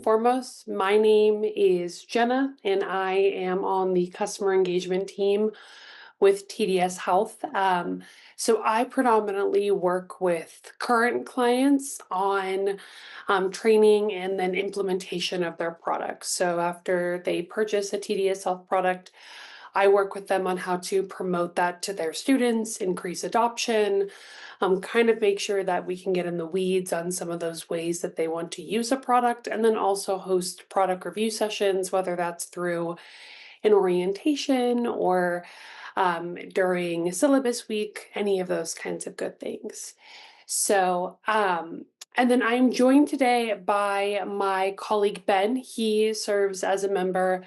foremost, my name is Jenna, and I am on the customer engagement team with TDS Health. So I predominantly work with current clients on training and then implementation of their products. So after they purchase a TDS Health product, I work with them on how to promote that to their students, increase adoption, kind of make sure that we can get in the weeds on some of those ways that they want to use a product, and then also host product review sessions, whether that's through an orientation or during syllabus week, any of those kinds of good things. So, and then I'm joined today by my colleague Ben. He serves as a member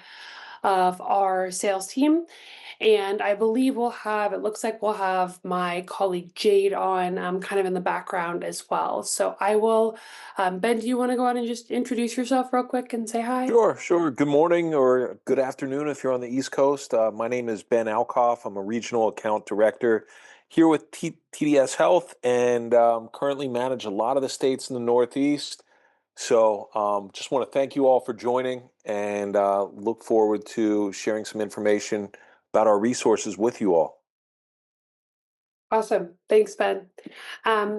of our sales team. And I believe it looks like we'll have my colleague Jade on kind of in the background as well. So I will, Ben, do you want to go on and just introduce yourself real quick and say hi? Sure, sure. Good morning or good afternoon if you're on the East Coast. My name is Ben Alkoff. I'm a regional account director here with TDS Health and currently manage a lot of the states in the Northeast. So just want to thank you all for joining and look forward to sharing some information about our resources with you all. Awesome. Thanks, Ben.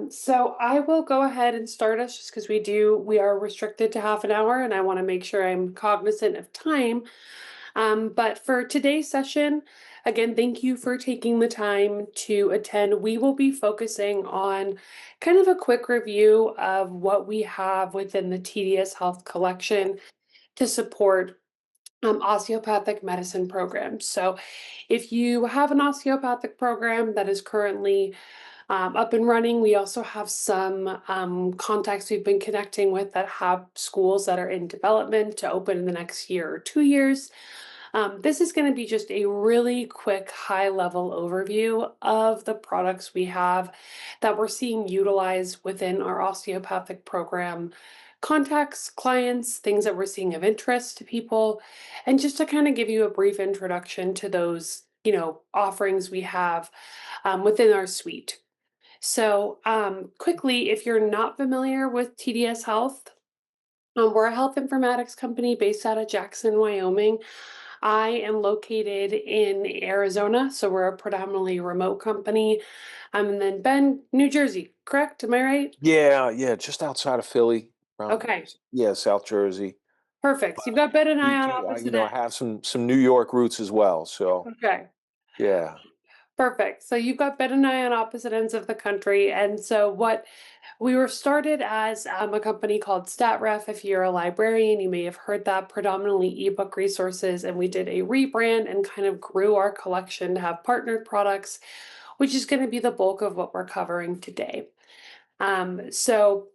So I will go ahead and start us just because we are restricted to half an hour and I want to make sure I'm cognizant of time. But for today's session, again, thank you for taking the time to attend. We will be focusing on kind of a quick review of what we have within the TDS Health collection to support osteopathic medicine programs. So if you have an osteopathic program that is currently up and running, we also have some contacts we've been connecting with that have schools that are in development to open in the next year or 2 years. This is going to be just a really quick high-level overview of the products we have that we're seeing utilized within our osteopathic program contacts, clients, things that we're seeing of interest to people, and just to kind of give you a brief introduction to those, offerings we have within our suite. So, quickly, if you're not familiar with TDS Health, we're a health informatics company based out of Jackson, Wyoming. I am located in Arizona, so we're a predominantly remote company. And then Ben, New Jersey, correct? Am I right? Yeah, yeah, just outside of Philly, around Okay, yeah, South Jersey. perfect. So you've got Ben and I We on do, opposite I ends. have some New York roots as well. So Okay. yeah. Perfect. So you've got Ben and I on opposite ends of the country. And so what we were started as a company called StatRef. If you're a librarian, you may have heard that, predominantly ebook resources. And we did a rebrand and kind of grew our collection to have partnered products, which is going to be the bulk of what we're covering today. So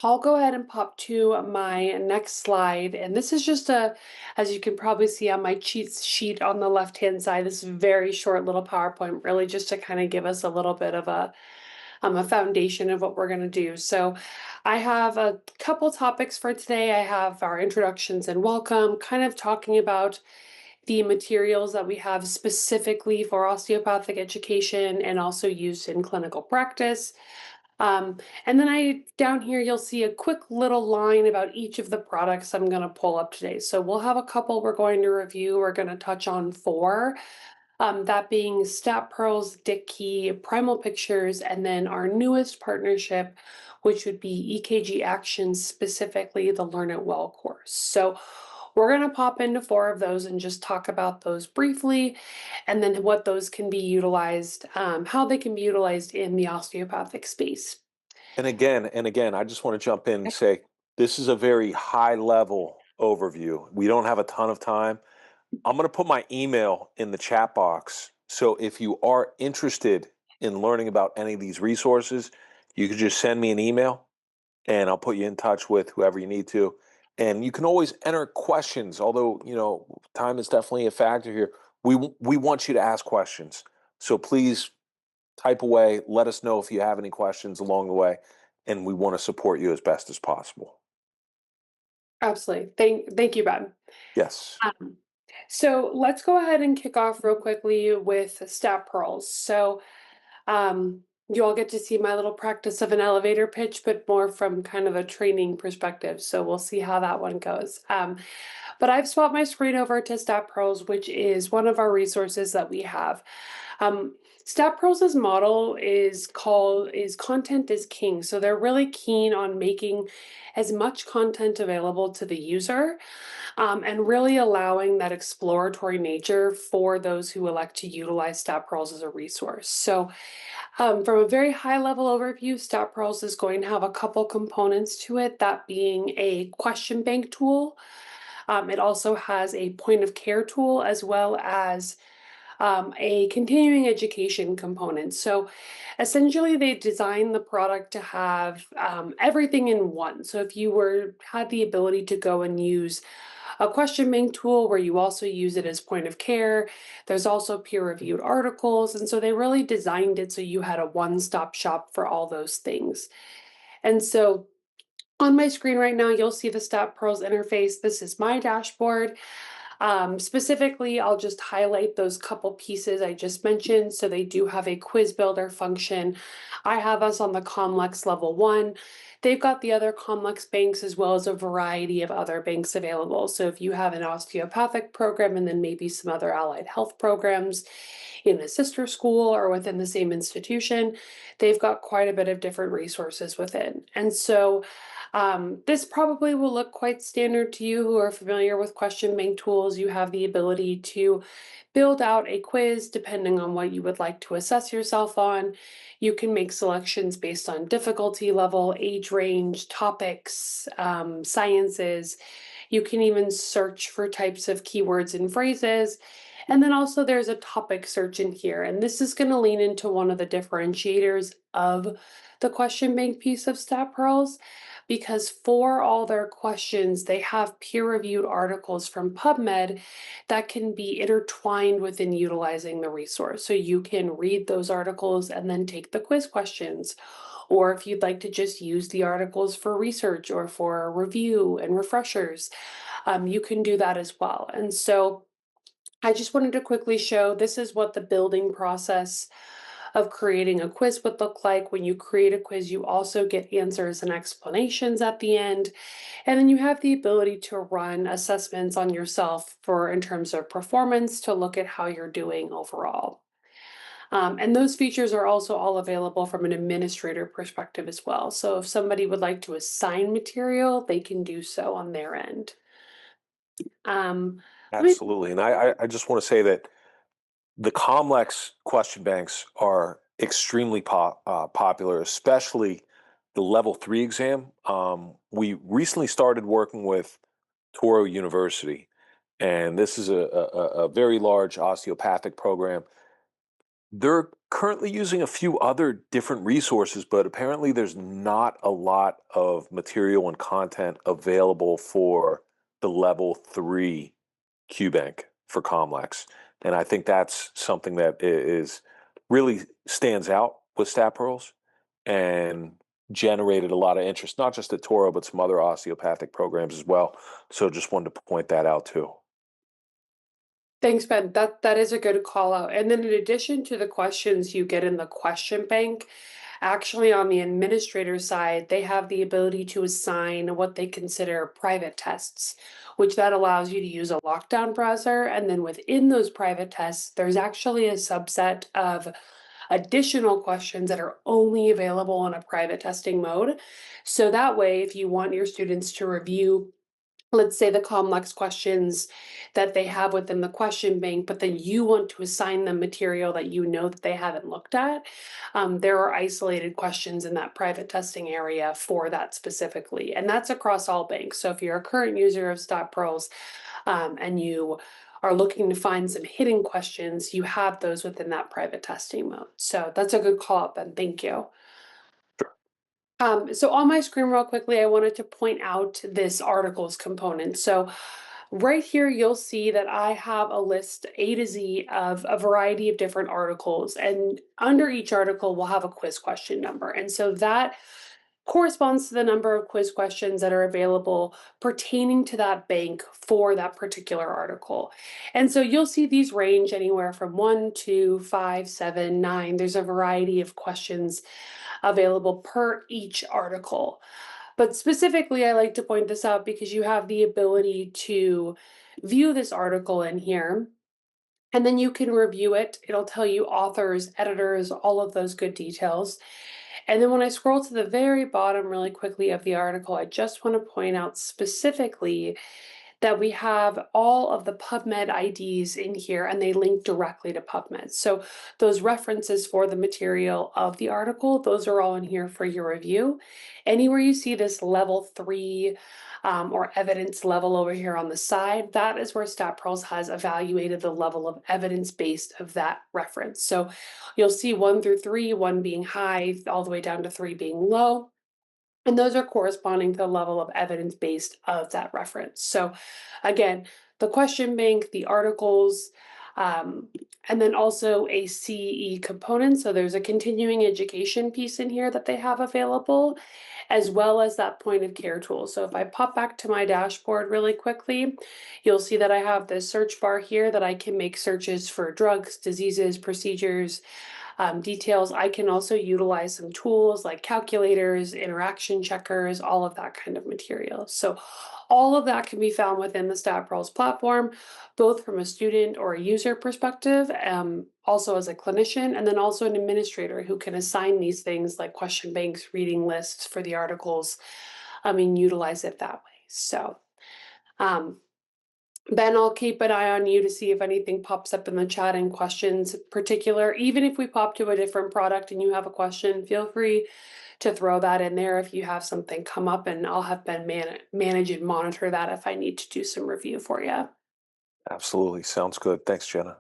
I'll go ahead and pop to my next slide. And this is just as you can probably see on my cheat sheet on the left-hand side, this very short little PowerPoint, really just to kind of give us a little bit of a foundation of what we're going to do. So I have a couple topics for today. I have our introductions and welcome, kind of talking about the materials that we have specifically for osteopathic education and also used in clinical practice. And then down here, you'll see a quick little line about each of the products I'm going to pull up today. So we'll have a couple we're going to review. We're going to touch on four, that being Stat Pearls, Dick Key, Primal Pictures, and then our newest partnership, which would be EKG Action, specifically the Learn It Well course. So we're going to pop into four of those and just talk about those briefly, and then what those can be utilized, how they can be utilized in the osteopathic space. And again, I just want to jump in and say this is a very high level overview. We don't have a ton of time. I'm going to put my email in the chat box. So if you are interested in learning about any of these resources, you can just send me an email and I'll put you in touch with whoever you need to. And you can always enter questions, although, time is definitely a factor here. We want you to ask questions. So please type away, let us know if you have any questions along the way, and we want to support you as best as possible. Absolutely. Thank you, Ben. Yes. Um, so let's go ahead and kick off real quickly with Stat Pearls. So You all get to see my little practice of an elevator pitch, but more from kind of a training perspective. So we'll see how that one goes. But I've swapped my screen over to Stat Pearls, which is one of our resources that we have. Stat Pearls' model is content is king. So they're really keen on making as much content available to the user, and really allowing that exploratory nature for those who elect to utilize Stat Pearls as a resource. So from a very high level overview, Stat Pearls is going to have a couple components to it, that being a question bank tool. It also has a point of care tool as well as a continuing education component. So essentially, they designed the product to have everything in one. So if you had the ability to go and use a question bank tool where you also use it as point of care. There's also peer-reviewed articles, and so they really designed it so you had a one-stop shop for all those things. And so on my screen right now, you'll see the Stat Pearls interface. This is my dashboard. Specifically, I'll just highlight those couple pieces I just mentioned. So they do have a quiz builder function. I have us on the Comlex level 1. They've got the other Comlex banks as well as a variety of other banks available. So if you have an osteopathic program and then maybe some other allied health programs in a sister school or within the same institution, they've got quite a bit of different resources within. And so this probably will look quite standard to you who are familiar with question bank tools. You have the ability to build out a quiz depending on what you would like to assess yourself on. You can make selections based on difficulty level, age range, topics, sciences. You can even search for types of keywords and phrases. And then also there's a topic search in here. And this is going to lean into one of the differentiators of the question bank piece of Stat Pearls, because for all their questions, they have peer-reviewed articles from PubMed that can be intertwined within utilizing the resource. So you can read those articles and then take the quiz questions. Or if you'd like to just use the articles for research or for review and refreshers, you can do that as well. And so I just wanted to quickly show this is what the building process of creating a quiz would look like. When you create a quiz, you also get answers and explanations at the end. And then you have the ability to run assessments on yourself for in terms of performance to look at how you're doing overall. And those features are also all available from an administrator perspective as well. So if somebody would like to assign material, they can do so on their end. Um, let me Absolutely. And I just want to say that the Comlex question banks are extremely popular, especially the level 3 exam. We recently started working with Toro University, and this is a very large osteopathic program. They're currently using a few other different resources, but apparently there's not a lot of material and content available for the level 3 QBank for Comlex. And I think that's something that is really stands out with Stat Pearls and generated a lot of interest, not just at Toro, but some other osteopathic programs as well. So just wanted to point that out too. Thanks, Ben. That is a good call out. And then in addition to the questions you get in the question bank, actually on the administrator side, they have the ability to assign what they consider private tests, which that allows you to use a lockdown browser. And then within those private tests, there's actually a subset of additional questions that are only available in a private testing mode. So that way, if you want your students to review, let's say the complex questions that they have within the question bank, but then you want to assign them material that you know that they haven't looked at, there are isolated questions in that private testing area for that specifically. And that's across all banks. So if you're a current user of Stat Pearls, and you are looking to find some hidden questions, you have those within that private testing mode. So that's a good call up, and thank you. So on my screen real quickly, I wanted to point out this articles component. So right here, you'll see that I have a list A to Z of a variety of different articles, and under each article, we'll have a quiz question number. And so that corresponds to the number of quiz questions that are available pertaining to that bank for that particular article. And so you'll see these range anywhere from 1, 2, 5, 7, 9. There's a variety of questions available per each article. But specifically, I like to point this out because you have the ability to view this article in here, and then you can review it. It'll tell you authors, editors, all of those good details. And then when I scroll to the very bottom really quickly of the article, I just want to point out specifically that we have all of the PubMed IDs in here and they link directly to PubMed. So those references for the material of the article, those are all in here for your review. Anywhere you see this level 3 or evidence level over here on the side, that is where StatPros has evaluated the level of evidence based of that reference. So you'll see 1 through 3, 1 being high, all the way down to 3 being low. And those are corresponding to the level of evidence based of that reference. So again, the question bank, the articles, um, and then also a CE component. So there's a continuing education piece in here that they have available, as well as that point of care tool. So if I pop back to my dashboard really quickly, you'll see that I have this search bar here that I can make searches for drugs, diseases, procedures, details. I can also utilize some tools like calculators, interaction checkers, all of that kind of material. So all of that can be found within the StatPros platform, both from a student or a user perspective, also as a clinician, and then also an administrator who can assign these things like question banks, reading lists for the articles, and utilize it that way. So um, Ben, I'll keep an eye on you to see if anything pops up in the chat and questions particular. Even if we pop to a different product and you have a question, feel free to throw that in there if you have something come up, and I'll have Ben manage and monitor that if I need to do some review for you. Absolutely. Sounds good. Thanks, Jenna.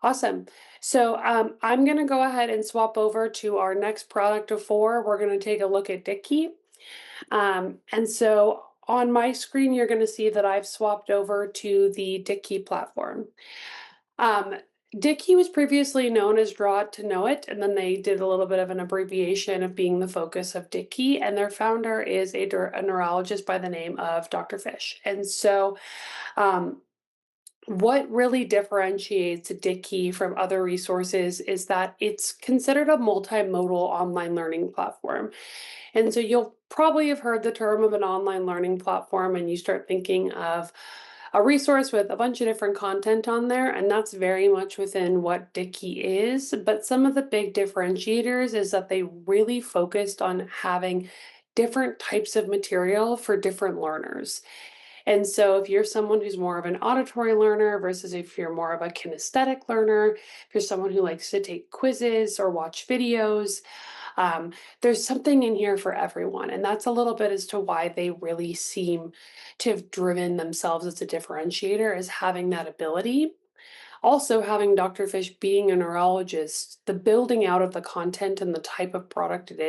Awesome. So I'm going to go ahead and swap over to our next product of 4. We're going to take a look at Dickey. And so on my screen, you're going to see that I've swapped over to the Dickey platform. Um, Dickey was previously known as Draw It to Know It, and then they did a little bit of an abbreviation of being the focus of Dickey, and their founder is a neurologist by the name of Dr. Fish. And so um, what really differentiates Dickey from other resources is that it's considered a multimodal online learning platform. And so you'll probably have heard the term of an online learning platform, and you start thinking of a resource with a bunch of different content on there, and that's very much within what Dickey is. But some of the big differentiators is that they really focused on having different types of material for different learners. And so if you're someone who's more of an auditory learner versus if you're more of a kinesthetic learner, if you're someone who likes to take quizzes or watch videos, um, there's something in here for everyone. And that's a little bit as to why they really seem to have driven themselves as a differentiator, is having that ability. Also, having Dr. Fish being a neurologist, the building out of the content and the type of product it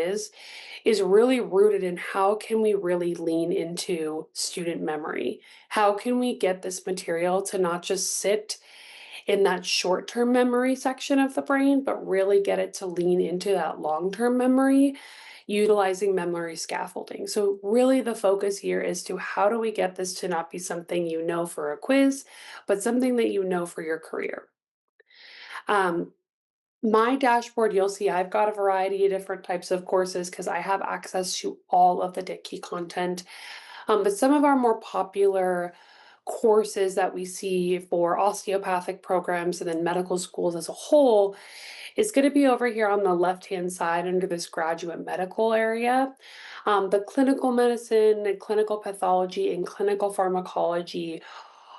is really rooted in how can we really lean into student memory? How can we get this material to not just sit in that short-term memory section of the brain, but really get it to lean into that long-term memory, utilizing memory scaffolding. So really the focus here is to how do we get this to not be something you know for a quiz, but something that you know for your career. Um, my dashboard, you'll see I've got a variety of different types of courses because I have access to all of the Dickey content. But some of our more popular courses that we see for osteopathic programs and then medical schools as a whole is going to be over here on the left-hand side under this graduate medical area. The clinical medicine and clinical pathology and clinical pharmacology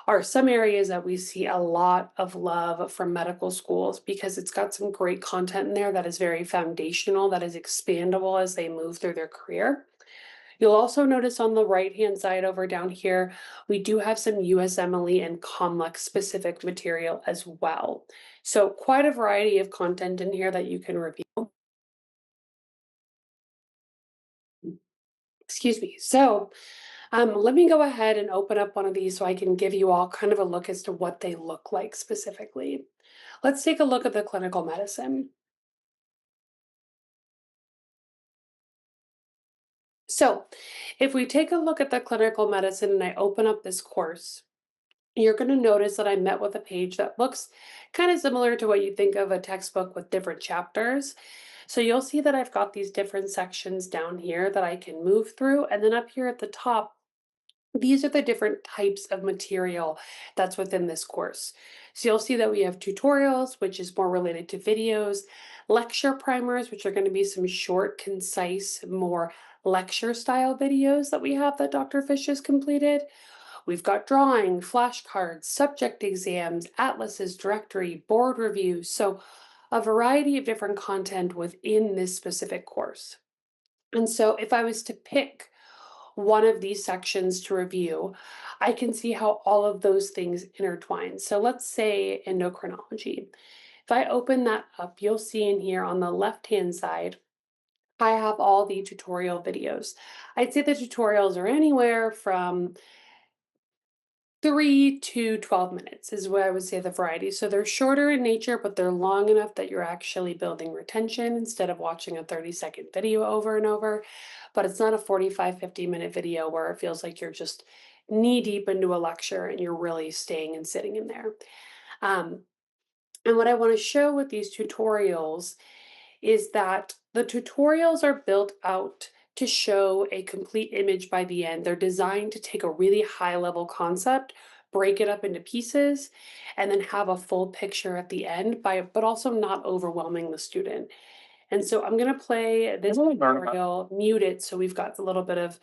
are some areas that we see a lot of love from medical schools because it's got some great content in there that is very foundational, that is expandable as they move through their career. You'll also notice on the right-hand side over down here, we do have some USMLE and COMLEX specific material as well. So quite a variety of content in here that you can review. Excuse me. So let me go ahead and open up one of these so I can give you all kind of a look as to what they look like specifically. Let's take a look at the clinical medicine. So, if we take a look at the clinical medicine and I open up this course, you're going to notice that I met with a page that looks kind of similar to what you think of a textbook with different chapters. So you'll see that I've got these different sections down here that I can move through. And then up here at the top, these are the different types of material that's within this course. So you'll see that we have tutorials, which is more related to videos, lecture primers, which are going to be some short, concise, more lecture style videos that we have that Dr. Fish has completed. We've got drawing, flashcards, subject exams, atlases, directory, board reviews. So a variety of different content within this specific course. And so if I was to pick one of these sections to review, I can see how all of those things intertwine. So let's say endocrinology. If I open that up, you'll see in here on the left-hand side, I have all the tutorial videos. I'd say the tutorials are anywhere from 3 to 12 minutes is what I would say the variety. So they're shorter in nature, but they're long enough that you're actually building retention instead of watching a 30-second video over and over. But it's not a 45, 50-minute video where it feels like you're just knee deep into a lecture and you're really staying and sitting in there. Um, and what I want to show with these tutorials is that the tutorials are built out to show a complete image by the end. They're designed to take a really high level concept, break it up into pieces, and then have a full picture at the end but also not overwhelming the student. And so I'm gonna play this tutorial, mute it so we've got a little bit of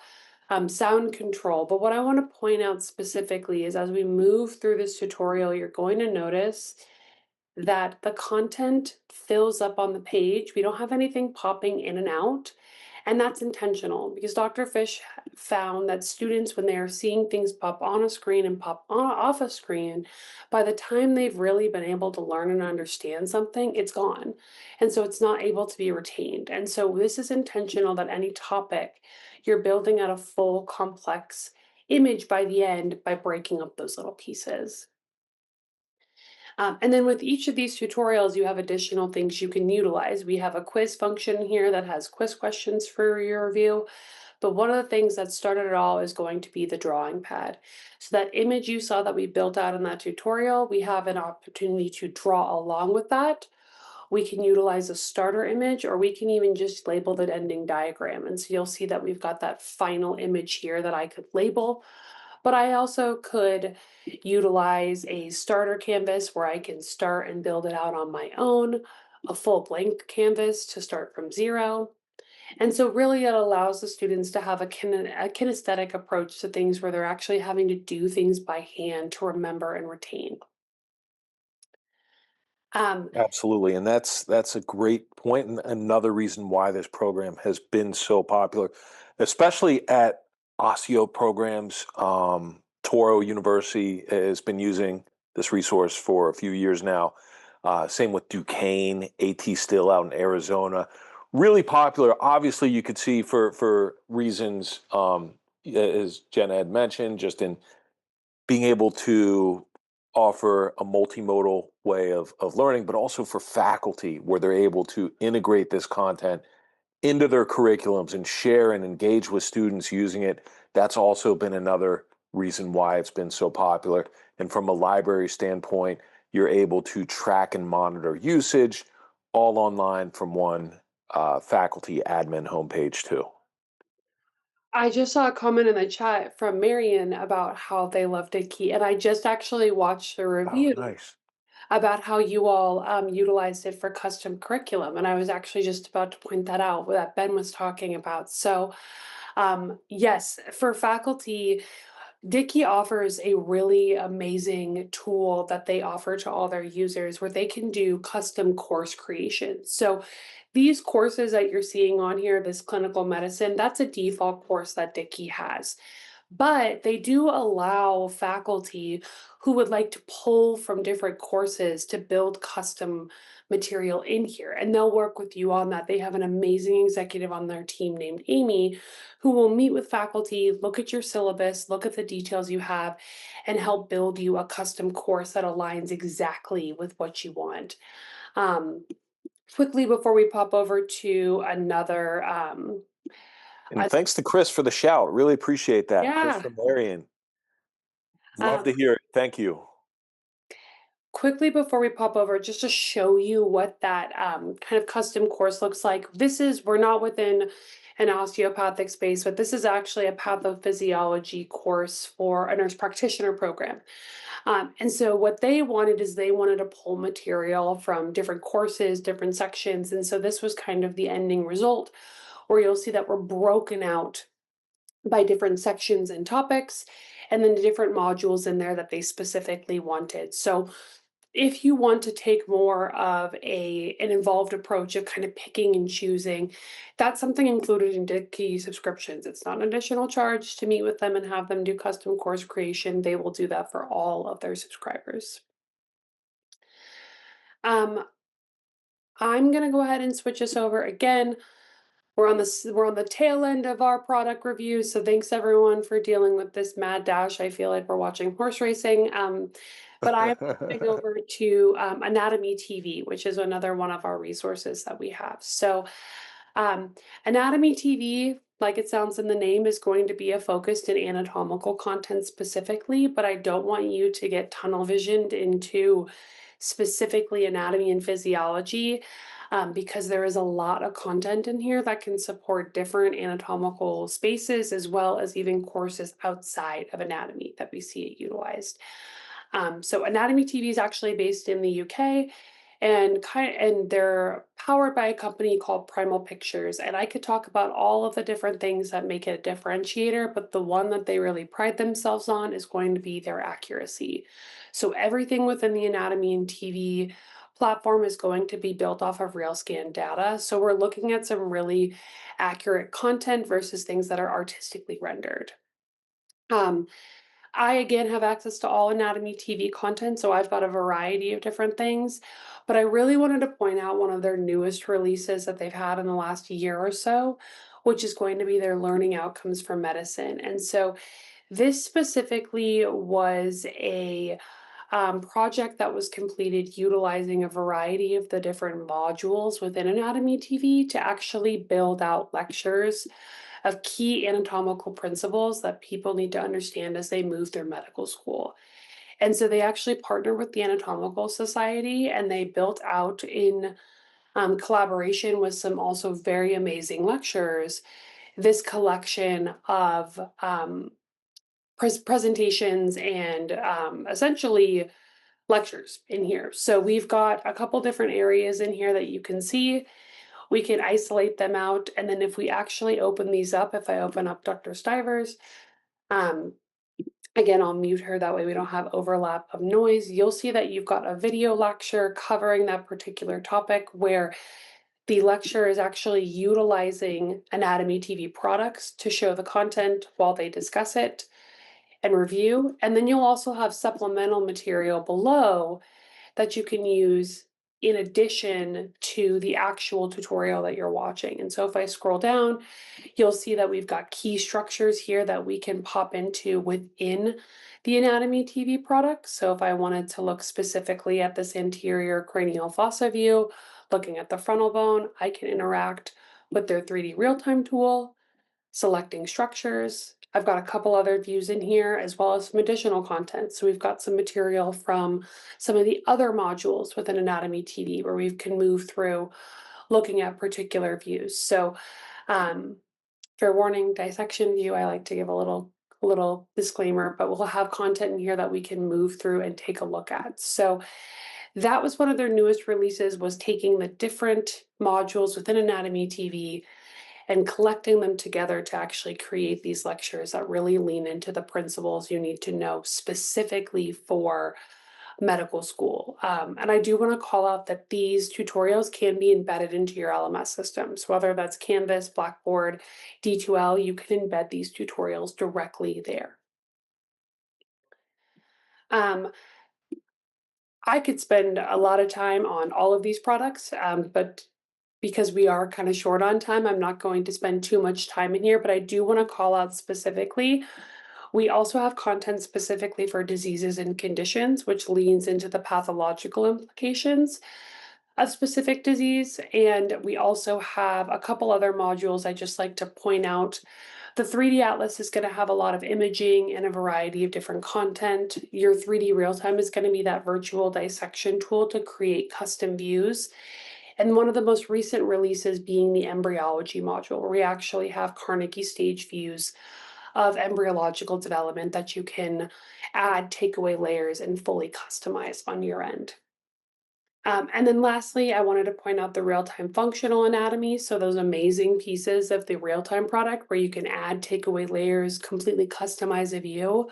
sound control. But what I want to point out specifically is as we move through this tutorial, you're going to notice that the content fills up on the page. We don't have anything popping in and out. And that's intentional because Dr. Fish found that students, when they are seeing things pop on a screen and off a screen, by the time they've really been able to learn and understand something, it's gone. And so it's not able to be retained. And so this is intentional that any topic, you're building out a full, complex image by the end by breaking up those little pieces. And then with each of these tutorials, you have additional things you can utilize. We have a quiz function here that has quiz questions for your review. But one of the things that started it all is going to be the drawing pad. So that image you saw that we built out in that tutorial, we have an opportunity to draw along with that. We can utilize a starter image, or we can even just label the ending diagram. And so you'll see that we've got that final image here that I could label, but I also could utilize a starter canvas where I can start and build it out on my own, a full blank canvas to start from zero. And so really it allows the students to have a kinesthetic approach to things where they're actually having to do things by hand to remember and retain. Um, Absolutely, and that's a great point, and another reason why this program has been so popular, especially at osteo programs. Toro University has been using this resource for a few years now. Same with Duquesne, AT Still out in Arizona. Really popular. Obviously, you could see for reasons as Jenna had mentioned, just in being able to offer a multimodal way of learning, but also for faculty where they're able to integrate this content into their curriculums and share and engage with students using it. That's also been another reason why it's been so popular. And from a library standpoint, you're able to track and monitor usage all online from one faculty admin homepage too. I just saw a comment in the chat from Marion about how they loved Key, and I just actually watched a Oh, review nice. about how you all utilized it for custom curriculum. And I was actually just about to point that out that Ben was talking about. So, yes, for faculty, Dickey offers a really amazing tool that they offer to all their users where they can do custom course creation. So these courses that you're seeing on here, this clinical medicine, that's a default course that Dickey has. But they do allow faculty who would like to pull from different courses to build custom material in here, and they'll work with you on that. They have an amazing executive on their team named Amy who will meet with faculty, look at your syllabus, look at the details you have, and help build you a custom course that aligns exactly with what you want. Um, Quickly before we pop over to another And thanks to Chris for the shout. Really appreciate that. Chris Yeah. from Marion. Love to Um, hear it. Thank you. Quickly before we pop over, just to show you what that kind of custom course looks like. We're not within an osteopathic space, but this is actually a pathophysiology course for a nurse practitioner program. And so what they wanted is they wanted to pull material from different courses, different sections. And so this was kind of the ending result, where you'll see that we're broken out by different sections and topics, and then the different modules in there that they specifically wanted. So if you want to take more of an involved approach of kind of picking and choosing, that's something included in Key subscriptions. It's not an additional charge to meet with them and have them do custom course creation. They will do that for all of their subscribers. Um, I'm gonna go ahead and switch us over again. We're on the tail end of our product review, so thanks everyone for dealing with this mad dash. I feel like we're watching horse racing. But I'm moving over to Anatomy TV, which is another one of our resources that we have. So, um, Anatomy TV, like it sounds in the name, is going to be a focused in anatomical content specifically, but I don't want you to get tunnel visioned into specifically anatomy and physiology, because there is a lot of content in here that can support different anatomical spaces as well as even courses outside of anatomy that we see it utilized. So Anatomy TV is actually based in the UK, and they're powered by a company called Primal Pictures. And I could talk about all of the different things that make it a differentiator, but the one that they really pride themselves on is going to be their accuracy. So everything within the Anatomy and TV platform is going to be built off of real scan data. So we're looking at some really accurate content versus things that are artistically rendered. Um, I again have access to all Anatomy TV content, so I've got a variety of different things. But I really wanted to point out one of their newest releases that they've had in the last year or so, which is going to be their learning outcomes for medicine. And so this specifically was a project that was completed utilizing a variety of the different modules within Anatomy TV to actually build out lectures of key anatomical principles that people need to understand as they move through medical school. And so they actually partnered with the Anatomical Society and they built out in collaboration with some also very amazing lecturers this collection of presentations and essentially lectures in here. So we've got a couple different areas in here that you can see. We can isolate them out. And then if we actually open these up, if I open up Dr. Stivers, um, again, I'll mute her. That way we don't have overlap of noise. You'll see that you've got a video lecture covering that particular topic where the lecturer is actually utilizing Anatomy TV products to show the content while they discuss it and review. And then you'll also have supplemental material below that you can use in addition to the actual tutorial that you're watching. And so if I scroll down, you'll see that we've got key structures here that we can pop into within the Anatomy TV product. So if I wanted to look specifically at this anterior cranial fossa view, looking at the frontal bone, I can interact with their 3D real-time tool, selecting structures. I've got a couple other views in here as well as some additional content. So we've got some material from some of the other modules within Anatomy TV where we can move through looking at particular views. So um, fair warning, dissection view, I like to give a little disclaimer, but we'll have content in here that we can move through and take a look at. So that was one of their newest releases, was taking the different modules within Anatomy TV and collecting them together to actually create these lectures that really lean into the principles you need to know specifically for medical school. And I do want to call out that these tutorials can be embedded into your LMS systems, whether that's Canvas, Blackboard, D2L, you can embed these tutorials directly there. Um, I could spend a lot of time on all of these products, but because we are kind of short on time, I'm not going to spend too much time in here, but I do want to call out specifically. We also have content specifically for diseases and conditions, which leans into the pathological implications. a specific disease. And we also have a couple other modules I just like to point out. The 3D Atlas is going to have a lot of imaging and a variety of different content. Your 3D real time is going to be that virtual dissection tool to create custom views. And one of the most recent releases being the embryology module, where we actually have Carnegie stage views of embryological development that you can add takeaway layers and fully customize on your end. And then lastly, I wanted to point out the real-time functional anatomy. So those amazing pieces of the real-time product where you can add takeaway layers, completely customize a view.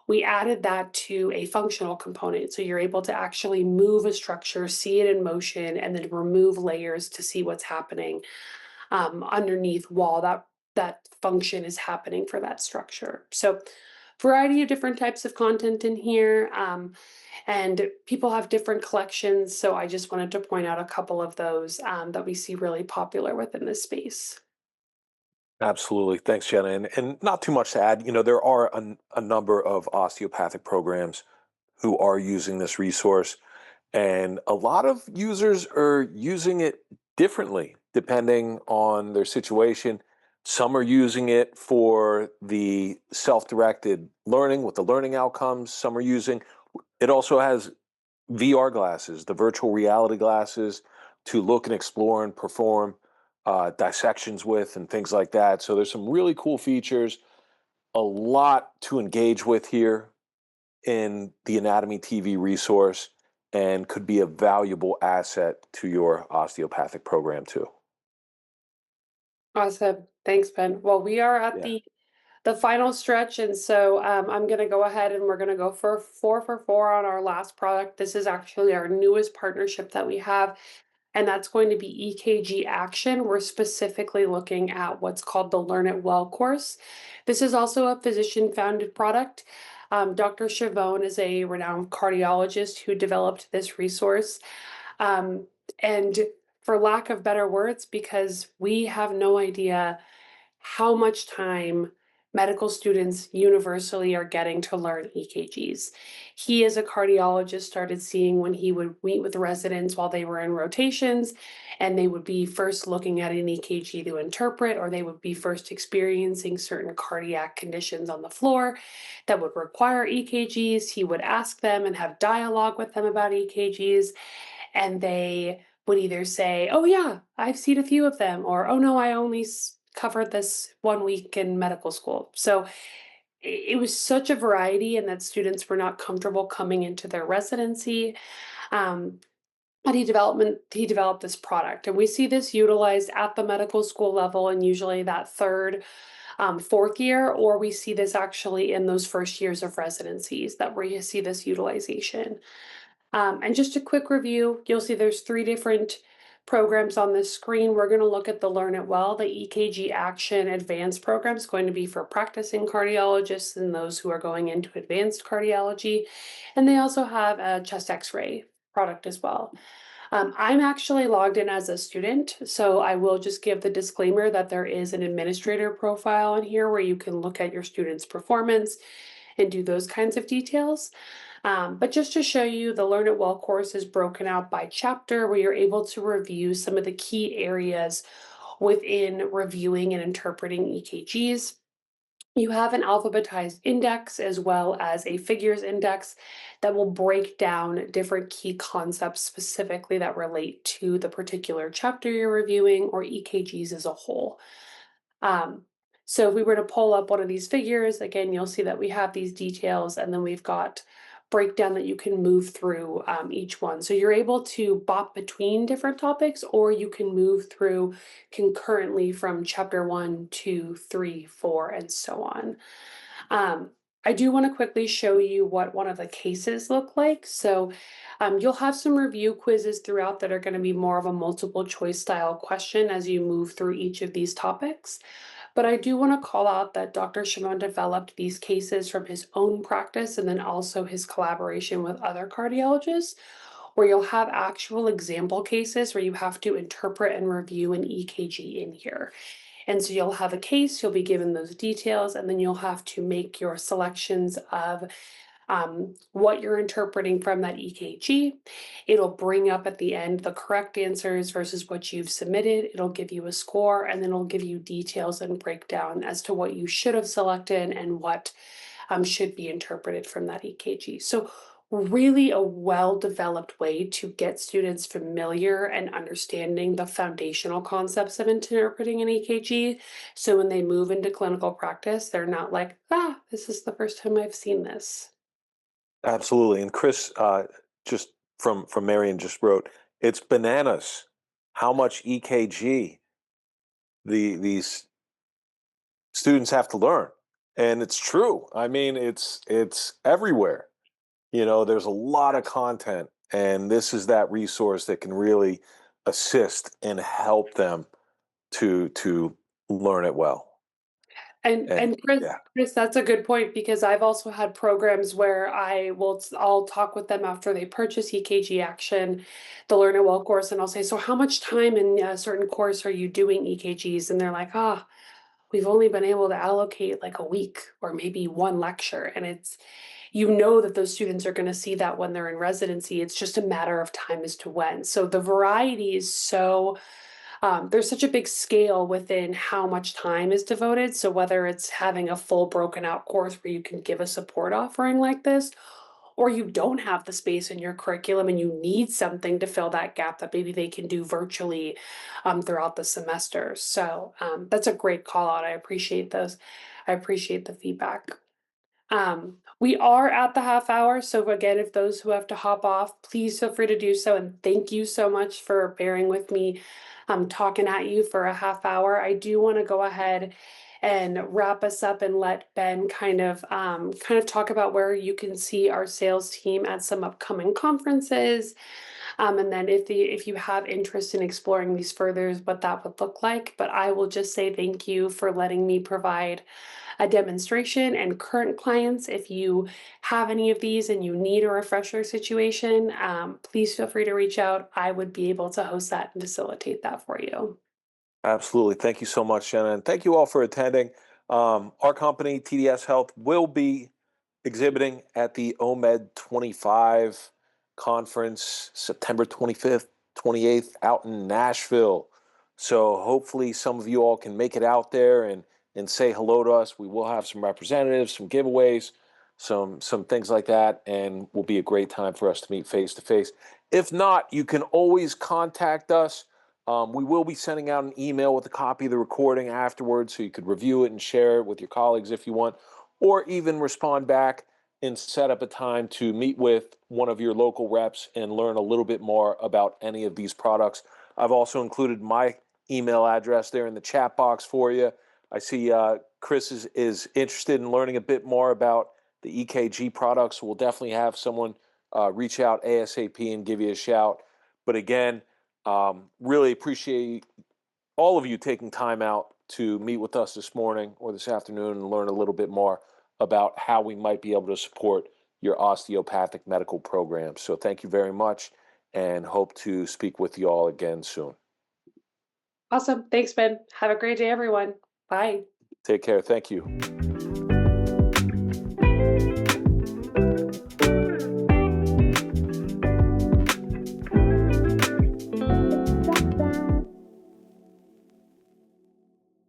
We added that to a functional component. So you're able to actually move a structure, see it in motion, and then remove layers to see what's happening underneath while that function is happening for that structure. So variety of different types of content in here. And people have different collections, so I just wanted to point out a couple of those that we see really popular within this space. Absolutely. Thanks, Jenna. And not too much to add. There are a number of osteopathic programs who are using this resource, and a lot of users are using it differently depending on their situation. Some are using it for the self-directed learning with the learning outcomes. Some are using it also has VR glasses, the virtual reality glasses, to look and explore and perform dissections with and things like that. So there's some really cool features, a lot to engage with here in the Anatomy TV resource, and could be a valuable asset to your osteopathic program too. Awesome. Thanks, Ben. Well, we are at Yeah. the final stretch, and so I'm going to go ahead and we're going to go for 4 for 4 on our last product. This is actually our newest partnership that we have, and that's going to be EKG Action. We're specifically looking at what's called the Learn It Well course. This is also a physician-founded product. Dr. Chavone is a renowned cardiologist who developed this resource. Um, and for lack of better words, because we have no idea how much time medical students universally are getting to learn EKGs. He, as a cardiologist, started seeing when he would meet with residents while they were in rotations, and they would be first looking at an EKG to interpret, or they would be first experiencing certain cardiac conditions on the floor that would require EKGs. He would ask them and have dialogue with them about EKGs, and they would either say, "Oh yeah, I've seen a few of them," or "Oh no, I only covered this 1 week in medical school." So it was such a variety, and that students were not comfortable coming into their residency. Um, but he developed this product, and we see this utilized at the medical school level, and usually that third, fourth year, or we see this actually in those first years of residencies that where you see this utilization. And just a quick review, you'll see there's 3 different programs on this screen. We're going to look at the Learn It Well. The EKG Action Advanced program is going to be for practicing cardiologists and those who are going into advanced cardiology. And they also have a chest x-ray product as well. I'm actually logged in as a student, so I will just give the disclaimer that there is an administrator profile in here where you can look at your students' performance and do those kinds of details. But just to show you, the Learn It Well course is broken out by chapter where you're able to review some of the key areas within reviewing and interpreting EKGs. You have an alphabetized index as well as a figures index that will break down different key concepts specifically that relate to the particular chapter you're reviewing or EKGs as a whole. Um, so if we were to pull up one of these figures, again, you'll see that we have these details, and then we've got breakdown that you can move through each one. So you're able to bop between different topics, or you can move through concurrently from chapter 1, 2, 3, 4, and so on. Um, I do want to quickly show you what one of the cases look like. So you'll have some review quizzes throughout that are going to be more of a multiple choice style question as you move through each of these topics. But I do want to call out that Dr. Shimon developed these cases from his own practice and then also his collaboration with other cardiologists, where you'll have actual example cases where you have to interpret and review an EKG in here. And so you'll have a case, you'll be given those details, and then you'll have to make your selections of what you're interpreting from that EKG. It'll bring up at the end the correct answers versus what you've submitted. It'll give you a score, and then it'll give you details and breakdown as to what you should have selected and what should be interpreted from that EKG. So really a well-developed way to get students familiar and understanding the foundational concepts of interpreting an EKG. So when they move into clinical practice, they're not like, ah, this is the first time I've seen this. Absolutely. And Chris, just from Marion just wrote, it's bananas how much EKG these students have to learn. And it's true. I mean, it's everywhere. There's a lot of content, and this is that resource that can really assist and help them to learn it well. And And and Chris, yeah, Chris, that's a good point because I've also had programs where I'll talk with them after they purchase EKG Action, the Learn It Well course, and I'll say, so how much time in a certain course are you doing EKGs? And they're like, ah, we've only been able to allocate like a week or maybe one lecture. And it's, that those students are going to see that when they're in residency. It's just a matter of time as to when. So the variety is so there's such a big scale within how much time is devoted. So whether it's having a full broken out course where you can give a support offering like this, or you don't have the space in your curriculum and you need something to fill that gap that maybe they can do virtually throughout the semester. So that's a great call out. I appreciate those. I appreciate the feedback. We are at the half hour, so again, if those who have to hop off, please feel free to do so. And thank you so much for bearing with me, talking at you for a half hour. I do want to go ahead and wrap us up and let Ben kind of talk about where you can see our sales team at some upcoming conferences. And then if you have interest in exploring these further, what that would look like. But I will just say thank you for letting me provide a demonstration and current clients. If you have any of these and you need a refresher situation, please feel free to reach out. I would be able to host that and facilitate that for you. absolutely. Thank you so much, Shannon. And thank you all for attending. Our company, TDS Health, will be exhibiting at the OMED 25 conference September 25th, 28th out in Nashville. So hopefully some of you all can make it out there and say hello to us. We will have some representatives, some giveaways, some things like that, and will be a great time for us to meet face to face. If not, you can always contact us. We will be sending out an email with a copy of the recording afterwards, so you could review it and share it with your colleagues if you want, or even respond back and set up a time to meet with one of your local reps and learn a little bit more about any of these products. I've also included my email address there in the chat box for you. I see Chris is interested in learning a bit more about the EKG products. We'll definitely have someone reach out ASAP and give you a shout. But again, really appreciate all of you taking time out to meet with us this morning or this afternoon and learn a little bit more about how we might be able to support your osteopathic medical program. So thank you very much and hope to speak with you all again soon. Awesome. Thanks, Ben. Have a great day, everyone. Bye. Take care. Thank you.